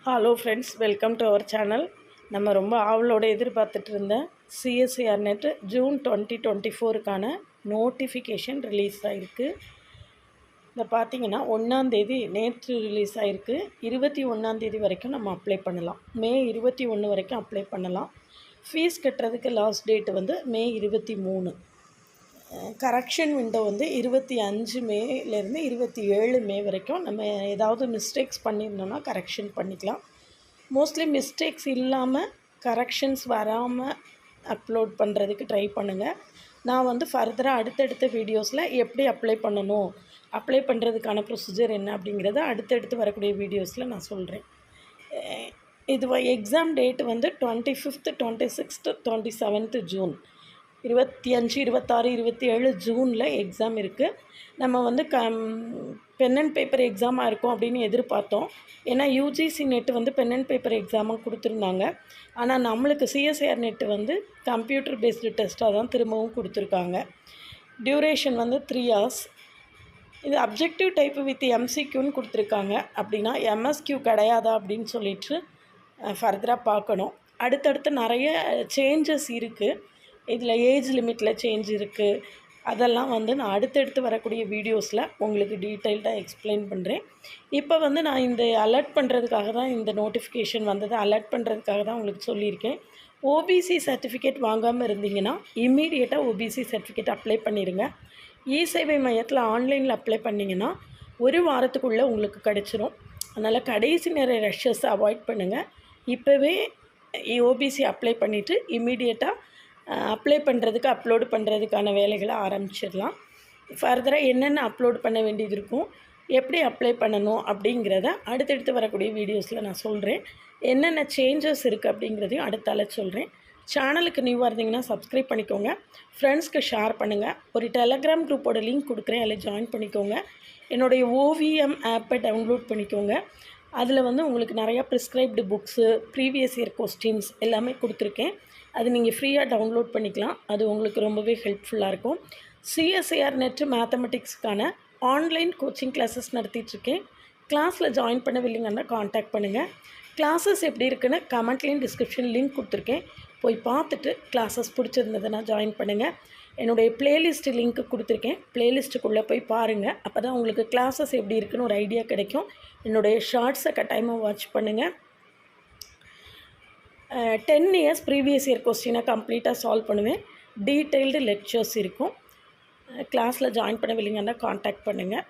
Hello friends, welcome to our channel. நம்ம ரொம்ப ஆவலோடு எதிர்பார்த்துட்டு இருந்த சிஎஸ்ஐஆர் நெட் ஜூன் 2024க்கான நோட்டிஃபிகேஷன் ரிலீஸ் ஆகிருக்கு. இந்த பார்த்திங்கன்னா 1ஆந்தேதி நேற்று ரிலீஸ் ஆகிருக்கு. 21ஆந்தேதி வரைக்கும் நம்ம அப்ளை பண்ணலாம். மே 21 வரைக்கும் அப்ளை பண்ணலாம். ஃபீஸ் கட்டுறதுக்கு லாஸ்ட் டேட்டு வந்து மே 23. கரெக்ஷன் விண்டோ வந்து 25 மேலேருந்து 27 மே வரைக்கும். நம்ம ஏதாவது மிஸ்டேக்ஸ் பண்ணியிருந்தோன்னா கரெக்ஷன் பண்ணிக்கலாம். மோஸ்ட்லி மிஸ்டேக்ஸ் இல்லாமல் கரெக்ஷன்ஸ் வராமல் அப்லோட் பண்ணுறதுக்கு ட்ரை பண்ணுங்கள். நான் வந்து ஃபர்தராக அடுத்தடுத்த வீடியோஸில் எப்படி அப்ளை பண்ணணும், அப்ளை பண்ணுறதுக்கான ப்ரொசீஜர் என்ன அப்படிங்கிறத அடுத்தடுத்து வரக்கூடிய வீடியோஸில் நான் சொல்கிறேன். இது எக்ஸாம் டேட் வந்து 25th, 26th, 27th June. 25, 26, 27 ஜூனில் exam இருக்குது. நம்ம வந்து பென் அண்ட் பேப்பர் எக்ஸாமாக இருக்கும் அப்படின்னு எதிர்பார்த்தோம். ஏன்னா யூஜிசி நெட்டு வந்து பென் அண்ட் பேப்பர் எக்ஸாமாக கொடுத்துருந்தாங்க. ஆனால் நம்மளுக்கு சிஎஸ்ஐஆர் நெட்டு வந்து கம்ப்யூட்டர் பேஸ்டு டெஸ்ட்டாக தான் திரும்பவும் கொடுத்துருக்காங்க. டியூரேஷன் வந்து 3 hours. இது அப்ஜெக்டிவ் டைப் வித் எம்சிக்யூன்னு கொடுத்துருக்காங்க. அப்படின்னா எம்எஸ்கியூ கிடையாதா அப்படின்னு சொல்லிட்டு ஃபர்தராக பார்க்கணும். அடுத்தடுத்து நிறைய சேஞ்சஸ் இருக்குது. இதில் ஏஜ் லிமிட்டில் சேஞ்ச் இருக்குது. அதெல்லாம் வந்து நான் அடுத்தடுத்து வரக்கூடிய வீடியோஸில் உங்களுக்கு டீட்டெயில்டாக எக்ஸ்பிளைன் பண்ணுறேன். இப்போ வந்து நான் இந்த அலர்ட் பண்ணுறதுக்காக தான் இந்த நோட்டிஃபிகேஷன் வந்தது. அலர்ட் பண்ணுறதுக்காக தான் உங்களுக்கு சொல்லியிருக்கேன். ஓபிசி சர்டிஃபிகேட் வாங்காமல் இருந்தீங்கன்னா இம்மீடியட்டாக ஓபிசி சர்டிஃபிகேட் அப்ளை பண்ணிடுங்க. இ-சேவை மையத்தில் ஆன்லைனில் அப்ளை பண்ணிங்கன்னா ஒரு வாரத்துக்குள்ளே உங்களுக்கு கிடச்சிரும். அதனால் கடைசி நேர ரஷ்ஷஸ் அவாய்ட் பண்ணுங்கள். இப்போவே ஓபிசி அப்ளை பண்ணிவிட்டு இம்மீடியட்டாக அப்ளை பண்ணுறதுக்கு அப்லோடு பண்ணுறதுக்கான வேலைகளை ஆரம்பிச்சிடலாம். ஃபர்தராக என்னென்ன அப்லோட் பண்ண வேண்டியது இருக்கும், எப்படி அப்ளை பண்ணணும் அப்படிங்கிறத அடுத்தடுத்து வரக்கூடிய வீடியோஸில் நான் சொல்கிறேன். என்னென்ன சேஞ்சஸ் இருக்குது அப்படிங்கிறதையும் அடுத்தால சொல்கிறேன். சேனலுக்கு நியூவாக இருந்தீங்கன்னா சப்ஸ்கிரைப் பண்ணிக்கோங்க. ஃப்ரெண்ட்ஸ்க்கு ஷேர் பண்ணுங்கள். ஒரு டெலகிராம் குரூப்போட லிங்க் கொடுக்குறேன், அதில் ஜாயின் பண்ணிக்கோங்க. என்னுடைய ஓவிஎம் ஆப்பை டவுன்லோட் பண்ணிக்கோங்க. அதில் வந்து உங்களுக்கு நிறையா prescribed books, previous year questions எல்லாமே கொடுத்துருக்கேன். அது நீங்கள் ஃப்ரீயாக டவுன்லோட் பண்ணிக்கலாம். அது உங்களுக்கு ரொம்பவே ஹெல்ப்ஃபுல்லாக இருக்கும். சிஎஸ்ஐஆர் நெட்டு மேத்தமெட்டிக்ஸ்க்கான ஆன்லைன் கோச்சிங் கிளாஸஸ் நடத்திட்டுருக்கேன். கிளாஸில் ஜாயின் பண்ணவில்லைங்கன்னா காண்டாக்ட் பண்ணுங்கள். கிளாஸஸ் எப்படி இருக்குன்னு கமெண்ட்லேயும் டிஸ்கிரிப்ஷன் லிங்க் கொடுத்துருக்கேன். போய் பார்த்துட்டு கிளாஸஸ் பிடிச்சிருந்ததுன்னா ஜாயின் பண்ணுங்கள். என்னுடைய ப்ளேலிஸ்ட் லிங்க்கு கொடுத்துருக்கேன். ப்ளேலிஸ்ட்டுக்குள்ளே போய் பாருங்கள். அப்போ தான் உங்களுக்கு கிளாஸஸ் எப்படி இருக்குன்னு ஒரு ஐடியா கிடைக்கும். என்னுடைய ஷார்ட்ஸை கட்டாயமாக வாட்ச் பண்ணுங்கள். 10 years ப்ரீவியஸ் இயர் கொஸ்டினை கம்ப்ளீட்டாக சால்வ் பண்ணுவேன். டீட்டெயில்டு லெக்சர்ஸ் இருக்கும். கிளாஸில் ஜாயின் பண்ணவில்லைங்கன்னா காண்டாக்ட் பண்ணுங்கள்.